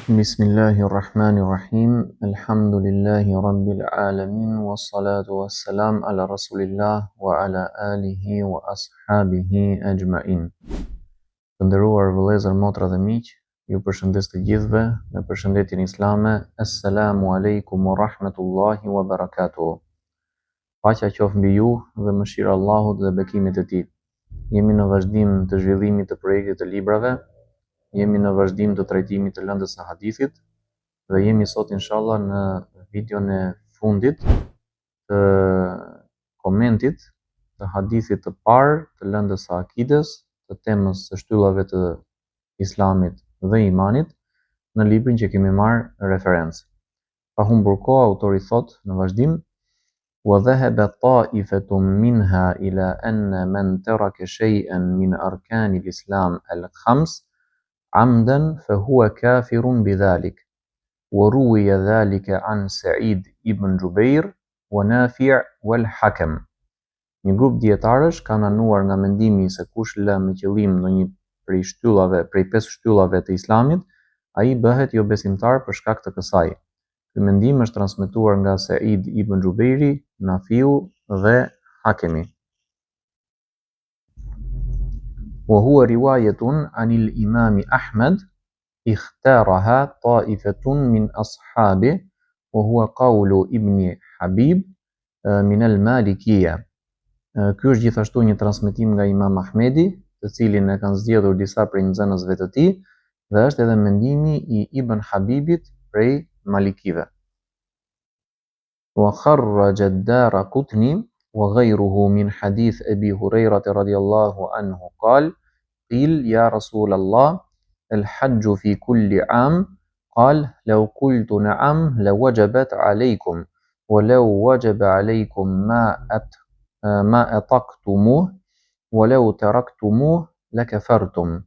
Bismillahirrahmanirrahim. Alhamdulillahi rabbil alamin wassalatu wassalam ala rasulillah wa ala alihi wa ashabihi ajma'in. Të nderuar vëllezër, motra dhe miq, ju përshëndes të gjithëve me përshëndetjen islame. Assalamu alaikum wa rahmatullahi wa barakatuh. Paqja qoftë mbi ju dhe mëshira e Allahut dhe bekimet e tij. Jemi në vazhdim të zhvillimit të projektit të librave. Jemi në vazhdim të trajtimit të lëndës së hadithit dhe jemi sot inshallah në videon e fundit të komentit të hadithit të parë të lëndës së akides, të temës së shtyllave të islamit dhe imanit në librin që kemi marrë referencë. Pa humbur kohë, autori thot në vazhdim: wa dhahaba ta'ifatun minha ila anna man taraka shay'an min arkani al-islam al-khams عمدا فهو كافر بذلك وروي ذلك عن سعيد ibn Jubair ونافع والحكم. Një grup dietarësh kanë anuar nga mendimi se kush lë me qëllim ndonjë prej 5 shtyllave të islamit, ai bëhet jo besimtar për shkak të kësaj. Ky mendim është transmetuar nga Sa'id ibn Jubairi, Nafiu dhe Hakemi. وهو رواية عن الإمام أحمد اختارها طائفة من أصحابه وهو قول ابن حبيب من المالكية. Ky është gjithashtu një transmetim nga Imam Ahmedi, të cilin e kanë zgjedhur disa prej nxënësve të tij, dhe është edhe mendimi i Ibn Habibit prej Malikive. وخرج الدارقطني وغيره من حديث أبي هريرة رضي الله عنه قال: قيل يا رسول الله الحج في كل عام؟ قال: لو قلت نعم لوجبت عليكم ولو وجب عليكم ما أطقتموه ولو تركتموه لكفرتم.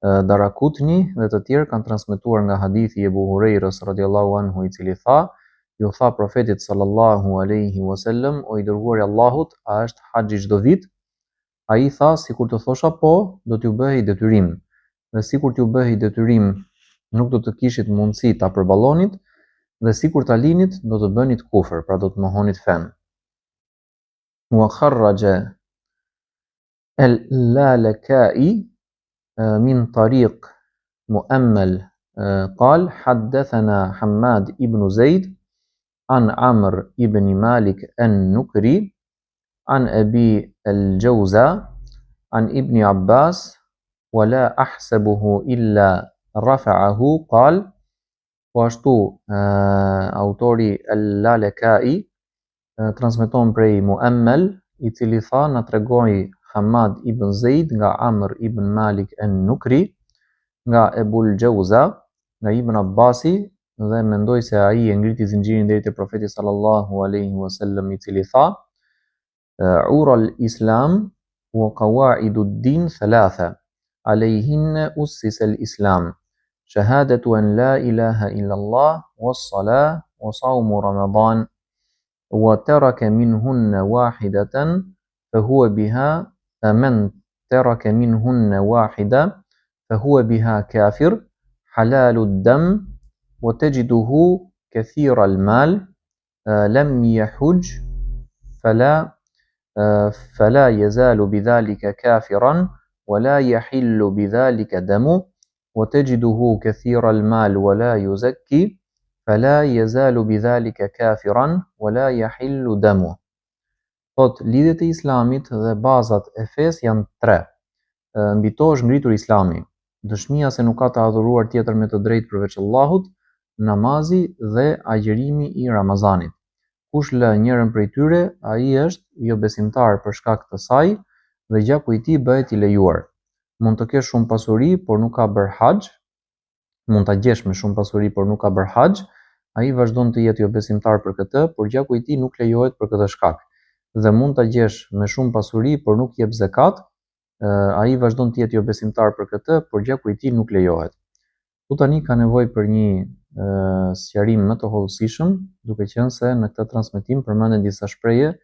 Darakutni dhe të tjerë kanë transmetuar nga hadithi i Abu Hurairës radhiyallahu anhu, i cili tha: ju tha profetit sallallahu alaihi wasallam, o i dërguari i Allahut, a është haxhi çdo vit? Ai tha: sikur të thosha po, do t'ju bëhej detyrim, dhe sikur t'ju bëhej detyrim, nuk do të kishit mundësi ta përballonit, dhe sikur ta linit, do të bënit kufër, pra do të mohonit fen. Wa kharraja al-Lalaka'i min tariq Mu'ammal قال حدثنا حماد ibn Zaid عن عمرو ibn Malik an-Nukri عن أبي الجوزة عن ابن عباس ولا أحسبه إلا رفعه قال. Po ashtu autori al-Lalaka'i transmeton prej Mu'ammal, i cili tha na tregoi Hamad ibn Zaid nga Amr ibn Malik an-Nukri, nga Ebul Gjauza, nga Ibn Abbasi, dhe mendoj se ai e ngriti zinxhirin deri te profeti sallallahu alaihi wasallam, i cili tha: عرى الإسلام وقواعد الدين ثلاثة عليهن أسس الإسلام شهادة أن لا إله إلا الله والصلاة وصوم رمضان وترك منهن واحدة فهو بها من ترك منهن واحدة فهو بها كافر حلال الدم وتجده كثير المال لم يحج فلا يزال بذلك كافرا ولا يحل بذلك دمه وتجده كثير المال ولا يزكي فلا يزال بذلك كافرا ولا يحل دمه. Thot, lidhjet e islamit dhe bazat e fesë janë 3. Mbi to është ngritur islami, dëshmia se nuk ka të adhuruar tjetër me të drejtë përveç Allahut, namazi dhe agjërimi i Ramazanit. Kush lë njërin prej tyre, ai është jo besimtar për shkak të saj dhe gjaku i tij bëhet i lejuar. Mund të kesh shumë pasuri, por nuk ka bër haxh, mund ta gjesh me shumë pasuri, por nuk ka bër haxh, ai vazhdon të jetë jo besimtar për këtë, por gjaku i tij nuk lejohet për këtë shkak. Dhe mund ta gjesh me shumë pasuri, por nuk jep zakat, ai vazhdon të jetë jo besimtar për këtë, por gjaku i tij nuk lejohet. Tu tani ka nevojë për një sqarim më të hollësishëm, duke qenë se në këtë transmetim përmenden disa shprehje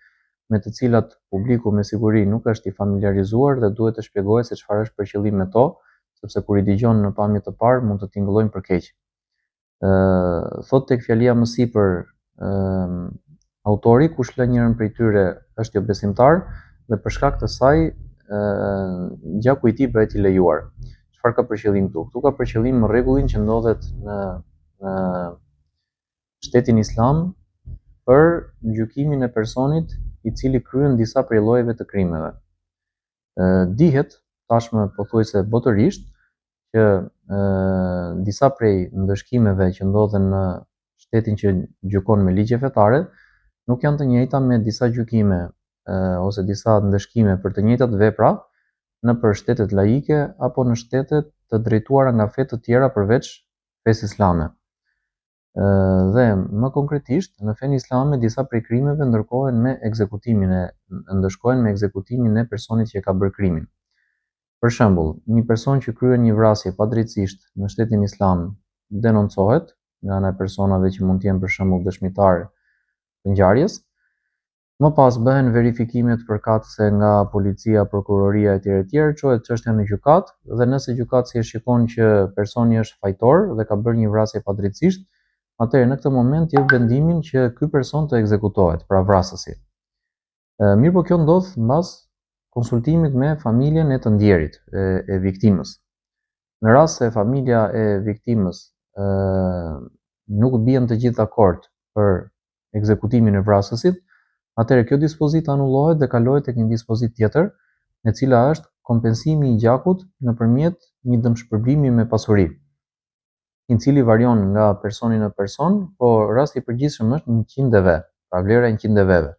me të cilat publiku me siguri nuk është i familiarizuar dhe duhet të shpjegohet se çfarë është për qëllim me to, sepse kur i dëgjon në pamje të parë mund të tingëllojnë për keq. Thot tek fjalia më sipër autori, kush lë njërin prej tyre është jo besimtar dhe për shkak të saj gjaku i tij bëhet i lejuar. Çfarë ka për qëllim këtu? Këtu ka për qëllim rregullin që ndodhet në shtetin islam për gjykimin e personit i cili kryen disa prej llojeve të krimeve. Dihet tashmë pothuajse botërisht që disa prej ndëshkimeve që ndodhen në shtetin që gjykon me ligje fetare nuk janë të njëjta me disa gjykime ose disa ndëshkime për të njëjtat vepra nëpër shtetet laike apo në shtetet të drejtuara nga fe të tjera përveç fesë islame. Dhe më konkretisht në fenë islame disa prej krimeve ndërkohen me ekzekutimin e personit që ka bërë krimin. Për shembull, një person që kryen një vrasje padrejtisht në shtetin islam denoncohet nga ana e personave që mund të jenë për shembull dëshmitar të ngjarjes. Më pas bëhen verifikimet përkatëse nga policia, prokuroria etj. Çohet çështja në gjykat dhe nëse gjykatësi e shikon që personi është fajtor dhe ka bërë një vrasje padrejtisht, atëherë në këtë moment jep vendimin që ky person të ekzekutohet, pra vrasësi. Mirë po kjo ndodh mbas konsultimit me familjen e të ndjerit, e viktimës. Në rast se familja e viktimës nuk bien të gjithë dakord për ekzekutimin e vrasësit, atëherë kjo dispozitë anullohet dhe kalohet tek një dispozitë tjetër, e cila është kompensimi i gjakut nëpërmjet një dëmshpërblimi me pasuri, i cili varion nga personi në person, po rasti i përgjithshëm është 100 DV, pra vlera e 100 DV-ve.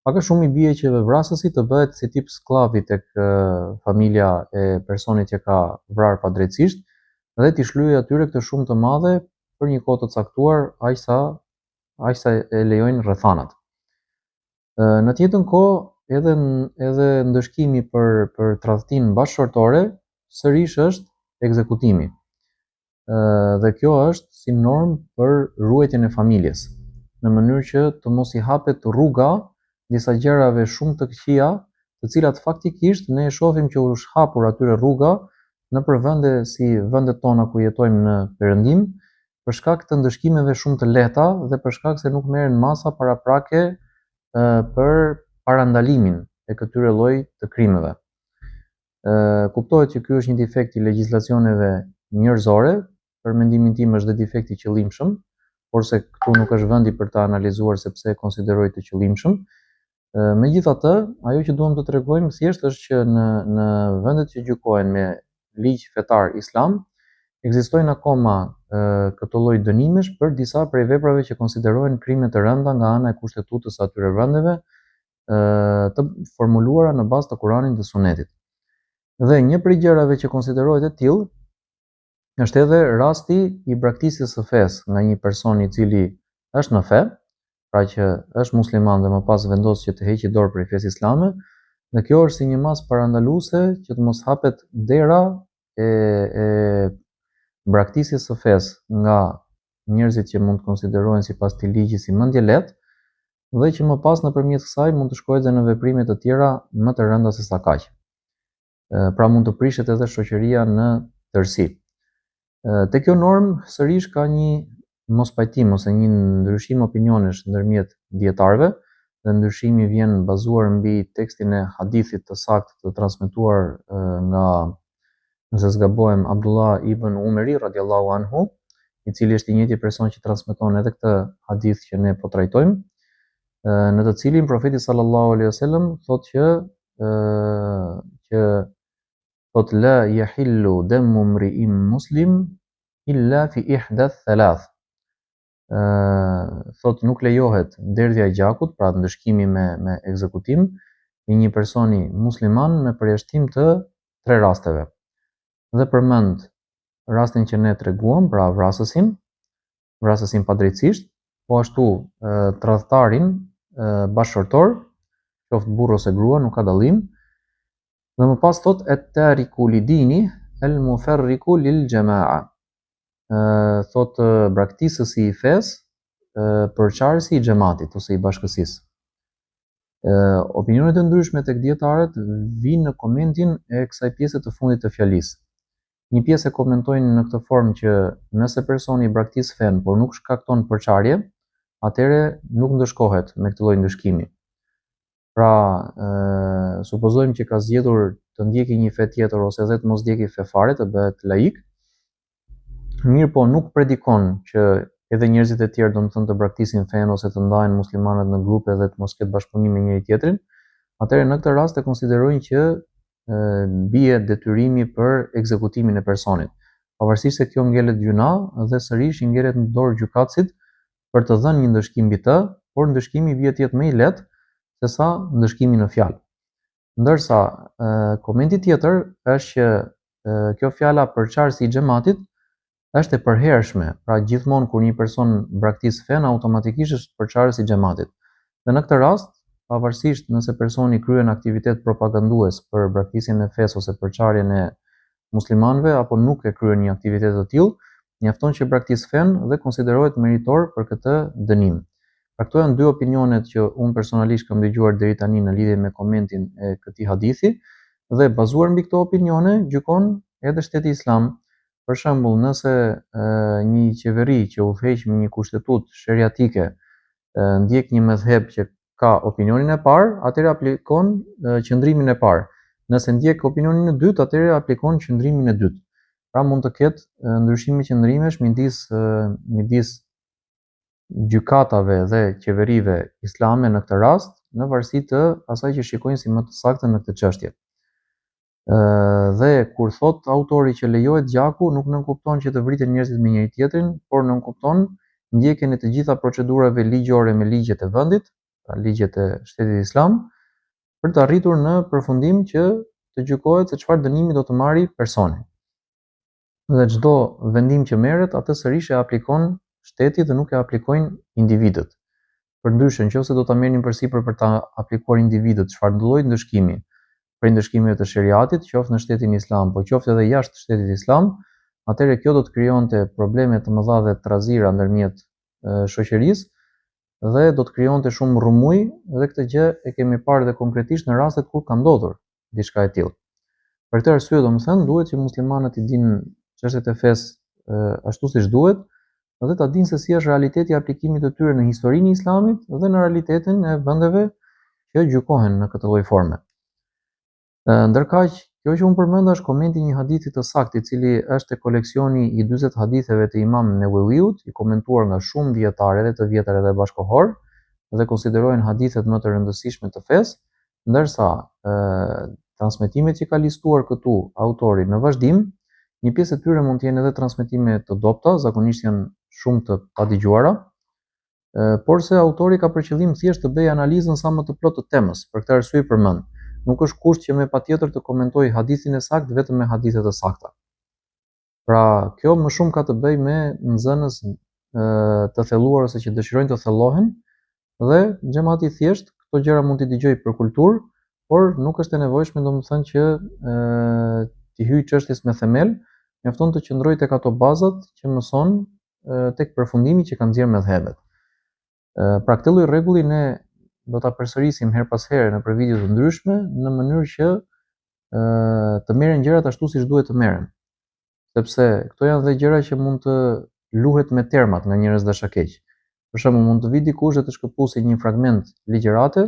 Pak a shumë i bie që vrasësi të bëhet si tip sklavi tek familja e personit që ka vrarë padrejtisht dhe t'i shlyejë atyre këtë shumë të madhe për një kohë të caktuar, aq sa e lejojnë rrethanat. Në të njëjtën kohë edhe ndëshkimi për tradhtinë bashkëshortore sërish është ekzekutimi. Dhe kjo është si normë për ruajtjen e familjes, në mënyrë që të mos i hapet rruga disa gjërave shumë të këqija, të cilat faktikisht ne e shohim që u shhapur atyre rruga nëpër vende si vendet tona ku jetojmë në Perëndim, për shkak të ndëshkimeve shumë të lehta dhe për shkak se nuk merren masa paraprake për parandalimin e këtyre lloj të krimeve. Kuptohet që ky është një defekt i legjislacioneve njerëzore, për mendimin tim është dhe defekt i qëllimshëm, porse këtu nuk është vendi për ta analizuar se pse e konsideroj të qëllimshëm. Megjithatë, ajo që duam të tregojmë thjesht është që në vendet që gjykohen me ligj fetar islam, ekzistojnë akoma këtë lloj dënimesh për disa prej veprave që konsiderohen krime të rënda nga ana e kushtetutës së atyre vendeve, të formuluara në bazë të Kuranit dhe Sunetit. Dhe një prej gjërave që konsiderohet e tillë është edhe rasti i braktisjes së fesë nga një person i cili është në fe, pra që është musliman dhe më pas vendos që të heqë dorë prej fesë islame, dhe kjo është si një masë parandaluese që të mos hapet dera e braktisjes së fesë nga njerëzit që mund të konsiderohen sipas këtij ligji si mendje lehtë, dhe që më pas nëpërmjet kësaj mund të shkojë edhe në veprime të tjera më të rënda se sa kaq. Pra mund të prishet edhe shoqëria në tërësi. Te kjo normë sërish ka një mospajtim ose një ndryshim opinionesh ndërmjet dietarëve, dhe ndryshimi vjen bazuar mbi tekstin e hadithit të saktë të transmetuar nga, nëse s'gabohem, Abdullah ibn Umeri radiallahu anhu, i cili është i njëjti person që transmeton edhe këtë hadith që ne po trajtojmë, në të cilin profeti sallallahu alaihi wasallam thotë që la yahillu damu mri'in muslim illa fi ihdath thalath. Thotë nuk lejohet derdhja e gjakut, pra ndëshkimi me ekzekutim i një personi musliman me përjashtim të 3 rasteve. Dhe përmend rastin që ne treguam, pra vrasësin padrejtisht, po ashtu tradhtarin bashkëshortor, qoftë burr ose grua, nuk ka dallim. Dhe më pas thot at-tariku lidini al-mufarriqu lil jamaa. Thot braktisësi i fesë, përçarësi i xhamatit ose i bashkësisë. Opinionet e ndryshme tek dietarët vijnë në komentin e kësaj pjese të fundit të fjalisë. Një pjesë e komentojnë në këtë formë që nëse personi braktis fen, por nuk shkakton përçarje, atëre nuk ndëshkohet me këtë lloj ndëshkimi. Pra, supozojmë që ka zgjedhur të ndjeki një fe tjetër ose edhe të mos ndjeki fe fare, të bëhet laik, mirë po nuk predikon që edhe njerëzit e tjerë domethënë të braktisin fen ose të ndahen muslimanët në grupe dhe të mos ketë bashkëpunim me njëri tjetrin, atëherë në këtë rast e konsiderojnë që bie detyrimi për ekzekutimin e personit. Pavarësisht se kjo ngelet gjuna dhe sërish i ngelet në dorë gjykatësit për të dhënë një ndëshkim mbi të, por ndëshkimi vjen të jetë më i lehtë sesa ndëshkimi në fjalë. Ndërsa komenti tjetër është që kjo fjala përçarësi i xhamatit është e përhershme, pra gjithmonë kur një person braktis fen, automatikisht është përçarës i xhamatit. Dhe në këtë rast, pavarësisht nëse personi kryen aktivitet propagandues për braktisjen e fesë ose përçarjen e muslimanëve apo nuk e kryen një aktivitet të tillë, mjafton që braktis fen dhe konsiderohet meritor për këtë dënim. Pra këto janë dy opinionet që unë personalisht kam dëgjuar deri tani në lidhje me komentin e këtij hadithi dhe bazuar mbi këto opinione gjykon edhe Shteti Islam. Për shembull, nëse një qeveri që udhëheq me një kushtetutë sheriatike ndjek një mëdhëb që ka opinionin e parë, atëherë aplikon qëndrimin e parë. Nëse ndjek opinionin e dytë, atëherë aplikon qëndrimin e dytë. Pra mund të ketë ndryshime qëndrimesh midis gjykatave dhe qeverive islame në këtë rast, në varësi të asaj që shikojnë si më të saktë në këtë çështje. Dhe kur thot autori që lejohet gjaku, nuk nënkupton që të vriten njerëzit me njëri tjetrin, por nënkupton ndjekjen e të gjitha procedurave ligjore me ligjet e vendit, pra ligjet e Shtetit Islam, për të arritur në përfundim që të gjykohet se çfarë dënimi do të marrë personi. Dhe çdo vendim që merret, atë sërish e aplikon shteti dhe nuk e aplikojnë individët. Përndryshe, nëse do ta merrnin përsipër për ta aplikuar individët çfarë lloji ndëshkimi, për ndëshkimeve të sheriatit, qoftë në Shtetin Islam, po qoftë edhe jashtë Shtetit Islam, atëherë kjo do të krijonte probleme të mëdha dhe trazira ndërmjet shoqërisë dhe do të krijonte shumë rrëmuj dhe këtë gjë e kemi parë dhe konkretisht në rastet kur ka ndodhur diçka e tillë. Për këtë arsye, domethënë, duhet që muslimanët i dinë çështjet e fesë ashtu siç duhet dhe ta dinë se si është realiteti i aplikimit të tyre në historinë e Islamit dhe në realitetin e vendeve që gjykohen në këtë lloj forme. Ndërkaq, kjo që unë përmenda është komenti një hadithi të saktë, i cili është e koleksioni i 40 haditheve të Imam Newawiut, i komentuar nga shumë dietarë edhe të vjetër edhe bashkohor, dhe konsiderohen hadithet më të rëndësishme të fesë, ndërsa transmetimet që ka listuar këtu autori në vazhdim, një pjesë e tyre mund të jenë edhe transmetime të dobta, zakonisht janë shumë të padëgjuara, por se autori ka për qëllim thjesht të bëjë analizën sa më të plotë të temës, për këtë arsye përmend. Nuk është kusht që me patjetër të komentoj hadithin e saktë vetëm me hadithe të sakta. Pra, kjo më shumë ka të bëjë me nxënës të thelluar ose që dëshirojnë të thellohen dhe xhamati thjesht këto gjëra mund t'i dëgjojë për kulturë, por nuk është e nevojshme domethënë që t'i hyjë çështjes me themel, mjafton të qëndrojë tek ato bazat që mëson tek përfundimi që kanë nxjerrë mëdhëbet. Pra këtë lloj rregulli ne do ta përsërisim her pas here në video të ndryshme në mënyrë që të merren gjërat ashtu siç duhet të merren. Sepse këto janë dhe gjëra që mund të luhet me termat nga njerëz dashakeq. Për shembull, mund të vi dikush dhe të shkëputësë një fragment ligjërate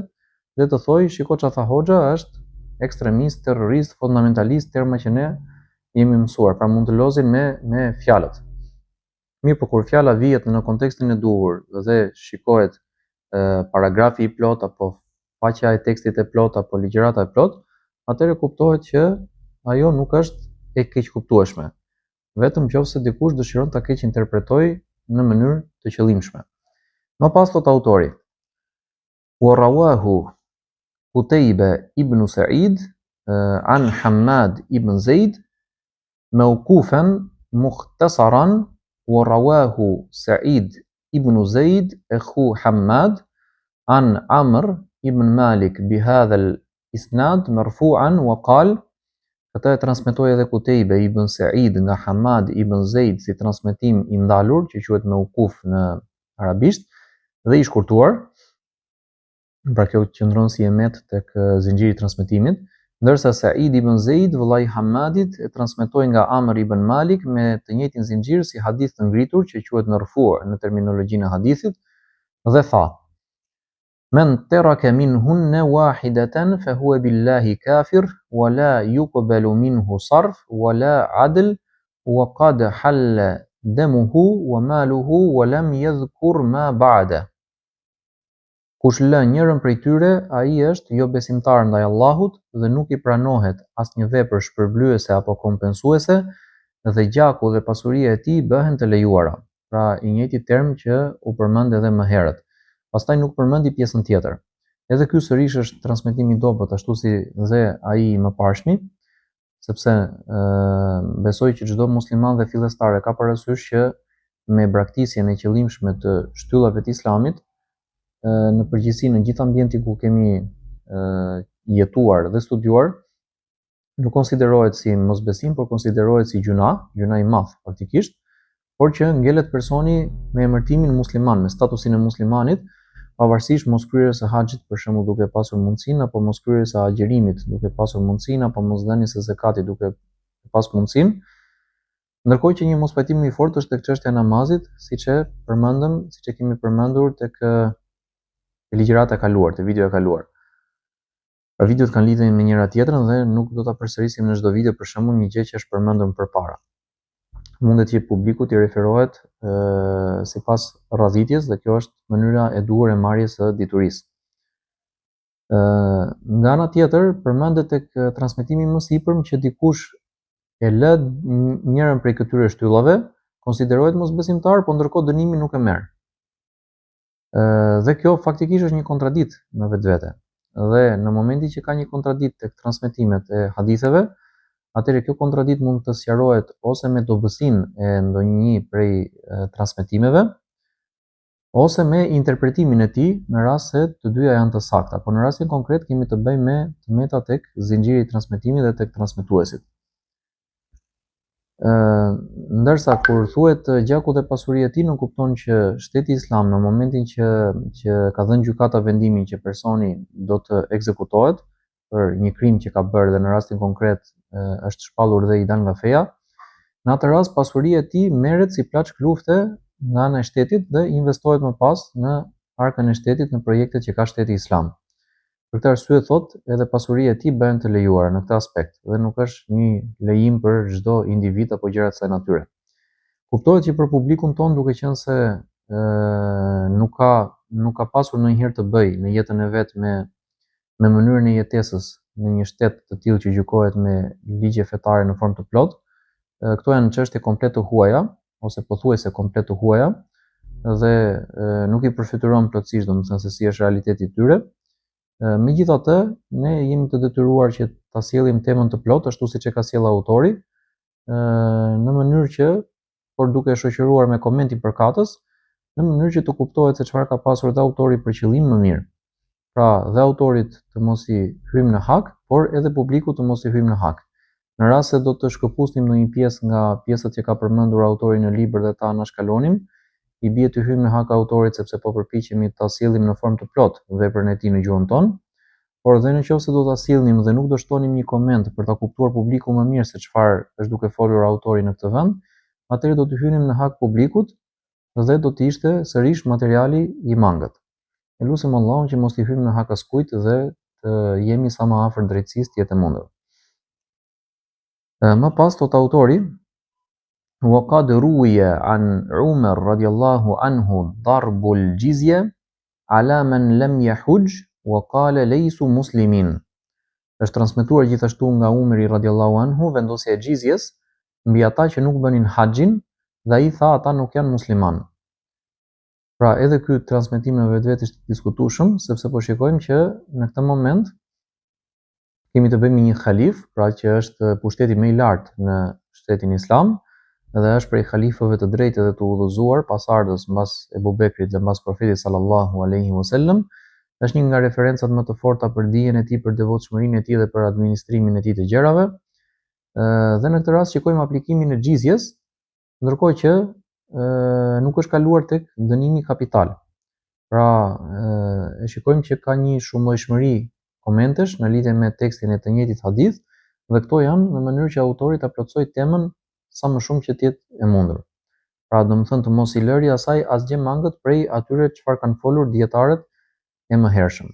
dhe të thojë, shiko çfarë tha Hoxha, është ekstremist, terrorist, fundamentalist, terma që ne jemi mësuar, pra mund të lozin me fjalët. Mirë, por kur fjala vihet në kontekstin e duhur dhe shikohet paragrafi i plot apo faqja e tekstit e plot apo ligjërata e plot, atëherë kuptohet që ajo nuk është e keq kuptueshme, vetëm nëse dikush dëshiron ta keq interpretojë në mënyrë të qëllimshme. Më pas thot autori: "Wa rawahu Qutayba ibn Sa'id an Hammad ibn Zaid mawqufan mukhtasaran wa rawahu Sa'id ibn Zaid akhu Hammad an Amr ibn Malik bihadha al-isnad marfu'an wa qal." Këtë e transmetoi edhe Qutayba ibn Sa'id nga Hammad ibn Zaid si transmetim i ndalur, që quhet mawquf në arabisht, dhe i shkurtuar. Pra kjo qëndron si emet tek zinxhiri i transmetimit. Ndërsa Said ibn Zeid, vëllai i Hamadit, e transmetoi nga Amr ibn Malik me të njëjtin zinxhir si hadith të ngritur që quhet marfu' në terminologjinë e hadithit dhe tha: Men teraka minhunna wahidatan fa huwa billahi kafir wa la yuqbalu minhu sarf wa la adl wa qad halla damuhu wa maluhu wa lam yadhkur ma ba'da. Kush lë njërën prej tyre, ai është jo besimtar ndaj Allahut dhe nuk i pranohet asnjë vepër shpërblyese apo kompensuese dhe gjaku dhe pasuria e tij bëhen të lejuara. Pra, i njëjti term që u përmend edhe më herët. Pastaj nuk përmendi pjesën tjetër. Edhe ky sërish është transmetim i dobët, ashtu si dhe ai i mëparshmi, sepse besoj që çdo musliman dhe fillestar e ka parasysh që me braktisjen e qëllimshme të shtyllave të Islamit, në përgjithësi në gjithë ambientin ku kemi jetuar dhe studiuar, nuk konsiderohet si mosbesim, por konsiderohet si gjuna i madh faktikisht, por që ngelet personi me emërtimin musliman, me statusin e muslimanit, pavarësisht moskryerjes së haxhit për shembull duke pasur mundësinë, apo moskryerjes së agjerimit duke pasur mundësinë, apo mosdhënies së zakatit duke pasur mundësinë. Ndërkohë që një mospajtim i fortë është tek çështja e namazit, siç e kemi përmendur tek ligjërata e kaluar, te video e kaluar. Pra videot kanë lidhje me njëra tjetrën dhe nuk do ta përsërisim në çdo video për shembull një gjë që është përmendur më përpara. Mundet që publiku t'i referohet sipas radhitjes dhe kjo është mënyra e duhur e marrjes së diturisë. Nga ana tjetër, përmendet tek transmetimi më sipërm që dikush e lë njërin prej këtyre shtyllave, konsiderohet mosbesimtar, por ndërkohë dënimin nuk e merr. Dhe kjo faktikisht është një kontradikt në vetvete. Dhe në momentin që ka një kontradikt tek transmetimet e haditheve, atëherë kjo kontradikt mund të sqarohet ose me dobësinë e ndonjë prej transmetimeve, ose me interpretimin e tij në rast se të dyja janë të sakta. Por në rastin konkret kemi të bëjmë me tmeta tek zinxhiri i transmetimit dhe tek transmetuesit. Ndërsa kur thuhet gjaku dhe pasuria e tij, nuk kupton që shteti islam në momentin që ka dhënë gjykata vendimin që personi do të ekzekutohet për një krim që ka bërë dhe në rastin konkret është shpallur dhe i dal nga feja, në atë rast pasuria e tij merret si plaçk lufte nga ana e shtetit dhe investohet më pas në arkën e shtetit në projektet që ka shteti islam. Për këtë arsye thotë edhe pasuria e tij bëhen të lejuara në këtë aspekt dhe nuk është një lejim për çdo individ apo gjëra të kësaj natyre. Kuptohet që për publikun ton, duke qenë se nuk ka pasur ndonjëherë të bëj në jetën e vet me mënyrën e jetesës në një shtet të tillë që gjykohet me ligje fetare në formë të plotë, këto janë çështje komplet të huaja ose pothuajse komplet të huaja dhe nuk i përfituron plotësisht, domethënë se si është realiteti i tyre. Megjithatë, ne jemi të detyruar që ta sjellim temën të plotë ashtu siç e ka sjellë autori, në mënyrë që, por duke shoqëruar me komentin përkatës, në mënyrë që të kuptohet se çfarë ka pasur dhe autori për qëllim më mirë. Pra, dhe autorit të mos i hyjmë në hak, por edhe publiku të mos i hyjmë në hak. Në rast se do të shkëpusnim ndonjë pjesë nga pjesët që ka përmendur autori në libër dhe ta anashkalonim, i bie të hyjmë në hak autorit sepse po përpiqemi ta sjellim në formë të plotë veprën e tij në gjuhën tonë, por edhe nëse do ta sillnim dhe nuk do shtonim një koment për ta kuptuar publiku më mirë se çfarë është duke folur autori në këtë vend, atëherë do të hynim në hak publikut dhe do të ishte sërish materiali i mangët. Ne lutem Allahun që mos i hyjmë në hak askujt dhe të jemi sa më afër drejtësisë të jetë e mundur. Më pas thot autori: وقد روي عن عمر رضي الله عنه ضرب الجزية على من لم يحج وقال ليسوا مسلمين. Është transmetuar gjithashtu nga Umeri radiallahu anhu vendosja e xhizjes mbi ata që nuk bënin haxhin dhe ai tha ata nuk janë musliman. Pra edhe ky transmetim në vetvete është i diskutueshëm, sepse po shikojmë që në këtë moment kemi të bëjmë një khalif, pra që është pushteti më i lartë në shtetin islam, dhe është prej khalifëve të drejtë dhe të udhëzuar pas ardhës mbas Ebu Bekrit dhe mbas profetit sallallahu alaihi wasallam, është një nga referencat më të forta për dijen e tij, për devotshmërinë e tij dhe për administrimin e tij të gjërave. Dhe në këtë rast shikojmë aplikimin e xhizjes, ndërkohë që nuk është kaluar tek dënimi kapital. Pra, e shikojmë që ka një shumëllojshmëri komentesh në lidhje me tekstin e të njëjtit hadith, dhe këto janë në mënyrë që autori ta plotësojë temën sa më shumë që të jetë e mundur. Pra, domethënë të mos i lëri asaj asgjë mangët prej atyre çfarë kanë folur dietarët e mëhershëm.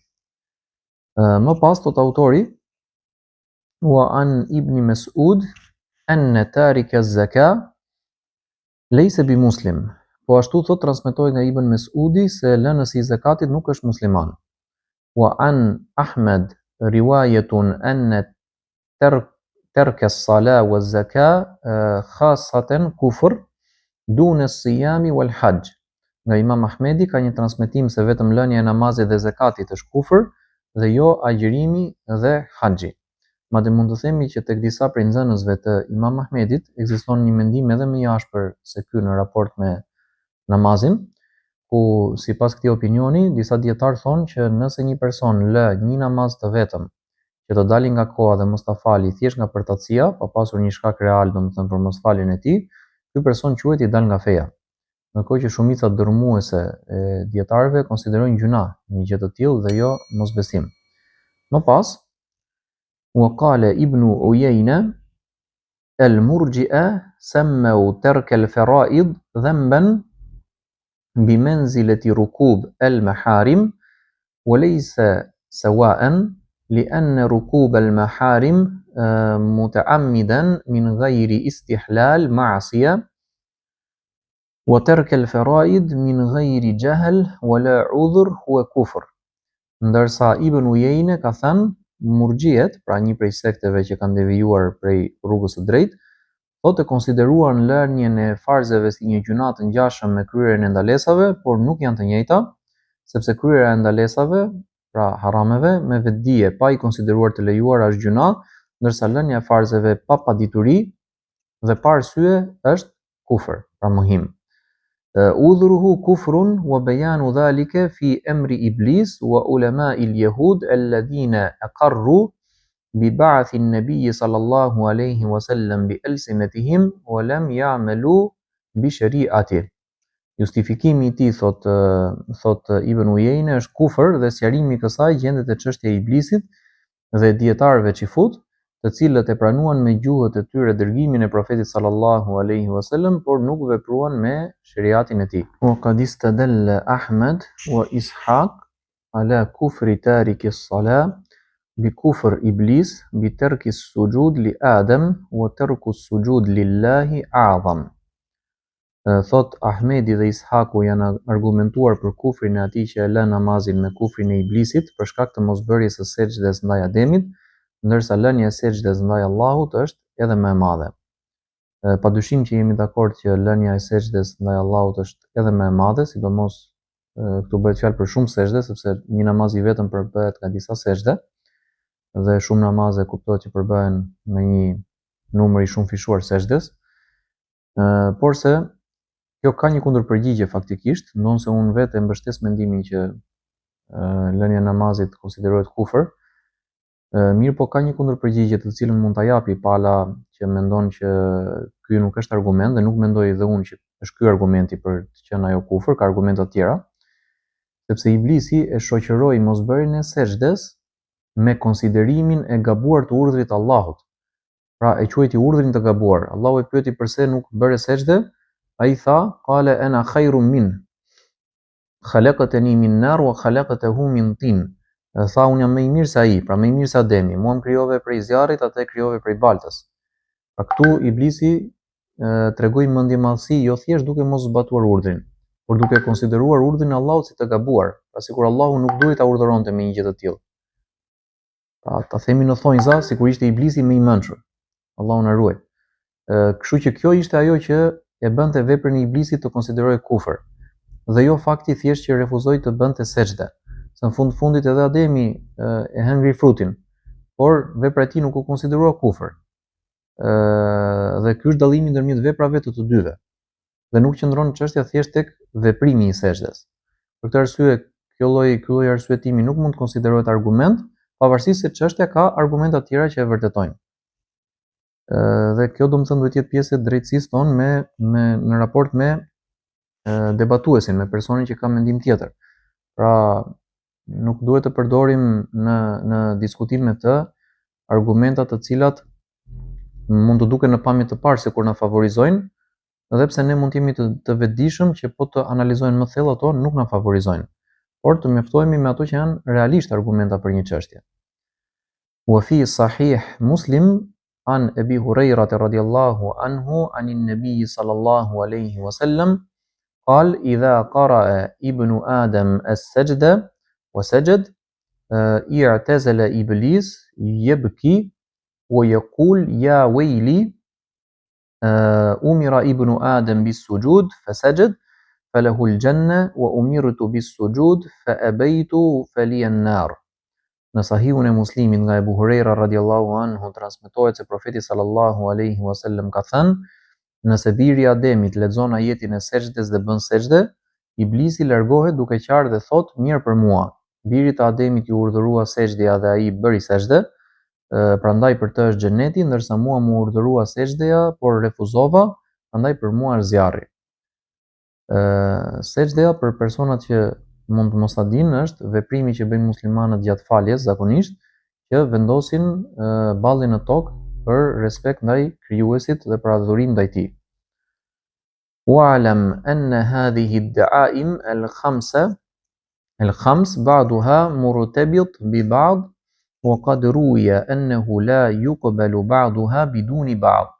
Më pas thot autori: wa an ibn Mas'ud an tarika az-zaka laysa bi muslim. Po ashtu thot transmetohet nga Ibn Mesudi se lënësi i zakatit nuk është musliman. Wa an Ahmed riwayatun an tarka as-sala wa az-zaka khassatan kufr dun as-siyam wal hajj. Nga Imam Ahmedi ka një transmetim se vetëm lënia e namazit dhe zakatit është kufër dhe jo agjërimi dhe haxhi. Madje mund të themi që tek disa prej nxënësve të Imam Ahmedit ekziston një mendim edhe më i ashpër se ky në raport me namazin, ku sipas këtij opinioni disa dietar thonë që nëse një person lë një namaz të vetëm që të dalë nga koha dhe mos ta fali thjesht nga përtatësia, pa pasur një shkak real domethënë për mos faljen e tij, ky person quhet i dal nga feja. Ndërkohë që shumica dërmuese e dietarëve konsiderojnë gjuna një gjë të tillë dhe jo mosbesim. Më pas وقال ابن عيينة المرجئة سموا ترك الفرائض ذنبا بمنزلة ركوب المحارم وليس سواء لأن ركوب المحارم متعمدا من غير استحلال معصية وترك الفرائض من غير جهل ولا عذر هو كفر. Ndërsa Ibn Uyeyne ka thënë murxhiet, pra një prej sekteve që kanë devijuar prej rrugës së drejtë, thotë konsideruan lënien e farzeve si një gjuna të ngjashëm me kryerjen e ndalesave, por nuk janë të njëjta, sepse kryerja e ndalesave, pra harameve, me vetdije pa i konsideruar të lejuara është gjuna, ndërsa lënia e farzeve pa padituri dhe pa arsye është kufër, pra mohim. Udhruhu kufrun wa bayanu dhalika fi amri iblis wa ulama'i al-yahud alladhina aqarru bi ba'thi an-nabiy sallallahu alayhi wa sallam bi alsinatihim wa lam ya'malu bi shari'atihi. Justifikimi i tij thot Ibn Uyeyne është kufër dhe sqarimi i kësaj gjendet te çështja e iblisit dhe dietarëve xifut, të cilët e pranuan me gjuhët e tyre dërgimin e profetit sallallahu alaihi wasallam, por nuk vepruan me shariatin e tij. Wa qad istadalla Ahmad wa Ishaq ala kufri tariki as-salah bi kufr iblis bi tarki as-sujud li Adam wa tarku as-sujud lillahi a'zam. Thot Ahmedi dhe Ishaku janë argumentuar për kufrin e atij që e lë namazin me kufrin e iblisit për shkak të mosbërjes së sejdës ndaj Ademit, ndërsa lënia e sejdës ndaj Allahut është edhe më e madhe. Padyshim që jemi dakord që lënia e sejdës ndaj Allahut është edhe më e madhe, sidomos këtu bëhet fjalë për shumë sejdë, sepse një namaz i vetëm përbëhet nga disa sejdë dhe shumë namaze kuptohet që përbëhen me një numër i shumë fishuar sejdës. Por se kjo ka një kundërpërgjigje faktikisht, ndonse unë vetë mbështes mendimin që lënia e namazit konsiderohet kufër. Mirë, po ka një kundërpërgjigje të cilën mund ta japi pala që mendon që ky nuk është argument dhe nuk mendoj edhe unë që është ky argumenti për të qenë ajo kufër, ka argumente të tjera, sepse iblisi e shoqëroi mosbërjen e sejdës me konsiderimin e gabuar të urdhrit të Allahut. Pra e quajti urdhrin të gabuar. Allahu e pyeti pse nuk bëre sejdë, ai tha: "Qala ana khairun min. Khalaqtani min nar wa khalaqtahu min tin." Tha unë jam më i mirë se ai, pra më i mirë se Ademi. Mua më krijove prej zjarrit, atë e krijove prej baltës. Pra këtu iblisi tregoi mendjemadhësi jo thjesht duke mos zbatuar urdhrin, por duke konsideruar urdhrin e Allahut si të gabuar, pra sikur Allahu nuk duhej ta urdhëronte me një gjë të tillë. Pra ta themi në thonjza sikur ishte iblisi më i mençur. Allahu na ruaj. Kështu që kjo ishte ajo që e bënte veprën e iblisit të konsiderohej kufër. Dhe jo fakti thjesht që refuzoi të bënte sejdë. Se në fundit edhe Ademi e hëngri frutin, por vepra e tij nuk u konsiderua kufër. Dhe ky është dallimi ndërmjet veprave të dyve. Dhe nuk qëndron çështja thjesht tek veprimi i sejdës. Për këtë arsye, ky lloj arsyetimi nuk mund të konsiderohet argument, pavarësisht se çështja ka argumenta të tjera që e vërtetojnë. Dhe kjo domethënë duhet të jetë pjesë e drejtësisë tonë në raport me debatuesin, me personin që ka mendim tjetër. Pra nuk duhet të përdorim në diskutime të argumentat të cilat mund të duken në pamje të parë se kur na favorizojnë, edhe pse ne mund të jemi të vetëdijshëm që po të analizojnë më thellë ato nuk na favorizojnë, por të mjaftohemi me ato që janë realisht argumenta për një çështje. Wa fi sahih Muslim an Abi Hurairah radhiyallahu anhu anin Nabi sallallahu alaihi wasallam قال إذا قرأ ابن آدم السجدة وسجد اعتزل إبليس يبكي ويقول يا ويلي أمر ابن آدم بالسجود فسجد فله الجنة وأمرت بالسجود فأبيت فلي النار. Në Sahihun e Muslimit nga Ebu Huraira radhiyallahu anhu transmetohet se profeti sallallahu alaihi wasallam ka thënë: nëse biri i Ademit lexon ajetin e sejdës dhe bën sejdë, Iblisi largohet duke qarë dhe thot: mirë për mua. Birit të Ademit ju urdhërua sejdëja dhe ai bëri sejdë, prandaj për të është xheneti, ndërsa mua më urdhërua sejdëja, por refuzova, prandaj për mua është zjarri. Sejdëja për personat që mund të mos ta dinë është veprimi që bëjnë muslimanët gjatë faljes zakonisht, që vendosin ballin në tokë për respekt ndaj krijuesit dhe për adhurim ndaj tij. Wa'lam anna hadhihi ad-da'aim al-khams ba'daha murtabit bi ba'd wa qad ruwiya annahu la yuqbalu ba'daha biduni ba'd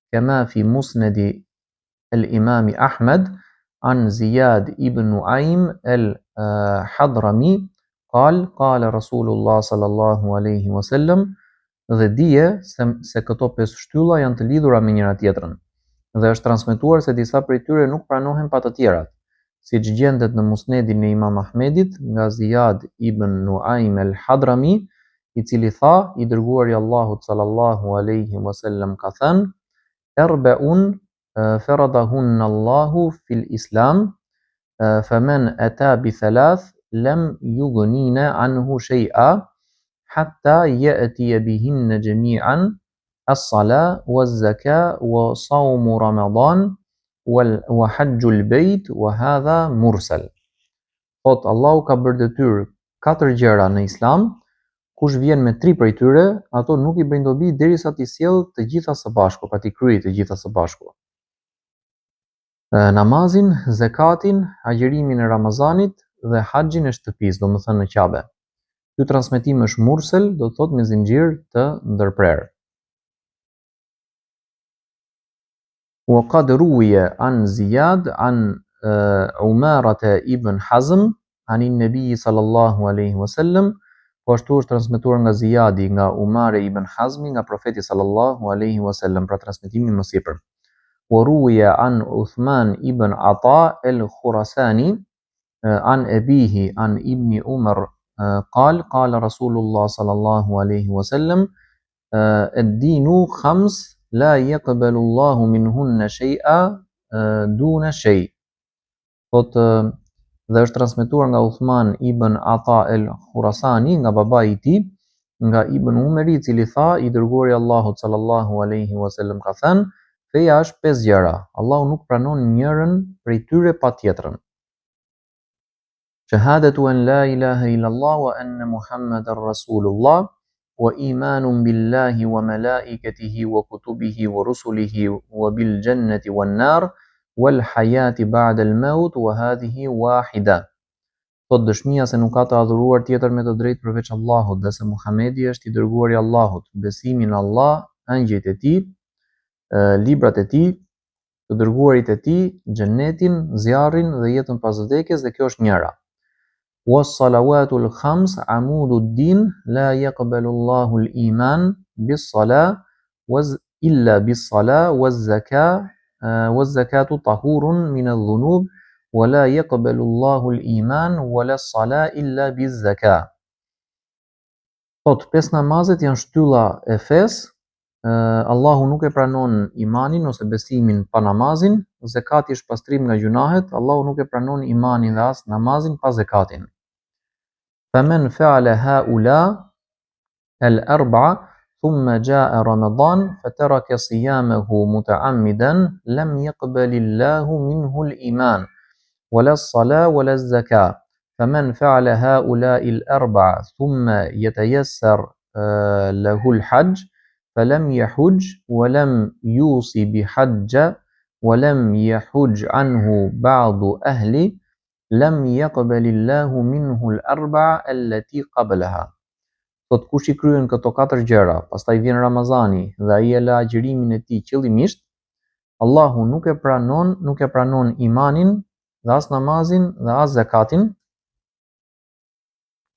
kama fi musnad al-imam Ahmad عن زياد ابن نعيم الحضرمي قال رسول الله صلى الله عليه وسلم dhe dije se këto pesë shtylla janë të lidhura me njëra tjetrën dhe është transmetuar se disa prej tyre nuk pranohen pa të tjerat, siç gjendet në Musnedin e Imam Ahmedit nga Ziyad ibn Nuaim al-Hadrami, i cili tha: i dërguari i Allahut sallallahu alaihi wasallam ka thënë: arba'un faradahunna Allahu fil Islam faman ata bi thalath lam yughnina anhu shay'a hatta ya'tiya bihinna jami'an as-salah waz-zakah wa sawm Ramadan wa hajjul bayt wa hadha mursal. Thot Allahu ka bërë detyrë 4 gjëra në Islam, kush vjen me 3 prej tyre, ato nuk i bëjnë dobi derisa t'i sjellë të gjitha së bashku, pa t'i kryejë të gjitha së bashku. Namazin, zakatin, agjërimin e Ramazanit dhe haxhin e shtëpisë, domethënë në Qabe. Ky transmetim është mursel, do të thotë me zinxhir të ndërprerë. Wa qad ruwiya an Ziyad an Umarata ibn Hazm an an-nabi sallallahu alaihi wasallam, po ashtu është transmetuar nga Ziyadi nga Umare ibn Hazmi nga profeti sallallahu alaihi wasallam, pra transmetimin më sipër. وروي عن عثمان ابن عطاء الخراساني عن أبيه عن ابن عمر قال رسول الله صلى الله عليه وسلم الدين خمس لا يقبل الله منهن شيئا دون شيء. Dhe është transmetuar nga Uthman ibn Ata el-Khurasani nga babai i tij, nga Ibn Umeri, i cili tha: i dërguari i Allahut sallallahu alaihi wasallam ka thënë: feja është 5 gjëra, Allahu nuk pranon njërin prej tyre pa tjetrën. Shahadatu an la ilaha illallah wa anna Muhammadar Rasulullah wa imanun billahi wa malaikatihi wa kutubihi wa rusulihi wa bil jannati wan nar wal hayati ba'da al maut wa hadhihi wahida. Thot dëshmia se nuk ka të adhuruar tjetër me të drejtë përveç Allahut dhe se Muhamedi është i dërguari i Allahut, besimi në Allah, angjëjt e tij, librat e tij, të dërguarit e tij, xhenetin, zjarrin dhe jetën pas vdekjes, dhe kjo është njëra. Was-salawatul khams amudud-din la yaqbalu Allahu al-iman bis-salah illa bis-salah waz-zakatu tahurun min adh-dhunub wa la yaqbalu Allahu al-iman wala as-salah illa biz-zakah. Thot 5 namazet janë shtylla e fesë. Allahu nuk e pranon imanin ose besimin pa namazin, zakati është pastrim nga gjunahet, Allahu nuk e pranon imanin dhe as namazin pa zakatin. Faman fa'ala ha'ula al-arba'a thumma ja'a Ramadan fataraka siyamahu muta'ammidan lam yaqbal Allahu minhu al-iman wala as-salah wala az-zakah فمن فعل هؤلاء الأربع ثم يتيسر له الحج فلم يحج ولم يوص بحج ولم يحج عنه بعض أهله لم يقبل الله منه الأربع التي قبلها. Thot kush i kryen këto 4 gjëra, pastaj vjen Ramazani dhe ai e la agjërimin e tij qëllimisht, Allahu nuk e pranon imanin dhe as namazin dhe as zakatin.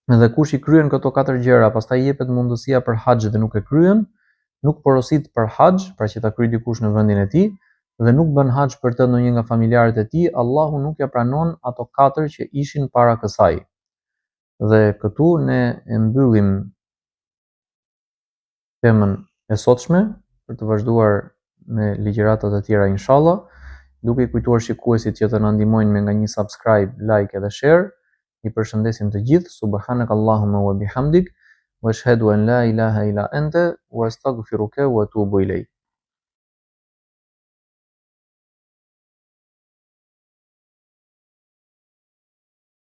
Dhe kush i kryen këto 4 gjëra, pastaj jepet mundësia për haxh dhe nuk e kryen, nuk porosit për haxh, pra që ta kryej dikush në vendin e tij, dhe nuk bën haxh për të ndonjë nga familjarët e tij, Allahu nuk ja pranon ato 4 që ishin para kësaj. Dhe këtu ne e mbyllim temën e sotshme për të vazhduar me ligjëratat e tjera inshallah, duke i kujtuar shikuesit që të na ndihmojnë me nga një subscribe, like edhe share. I përshëndesim të gjithë. Subhanakallahumma wa bihamdik wa ashhadu an la ilaha illa anta wa astaghfiruka wa atubu ilayk.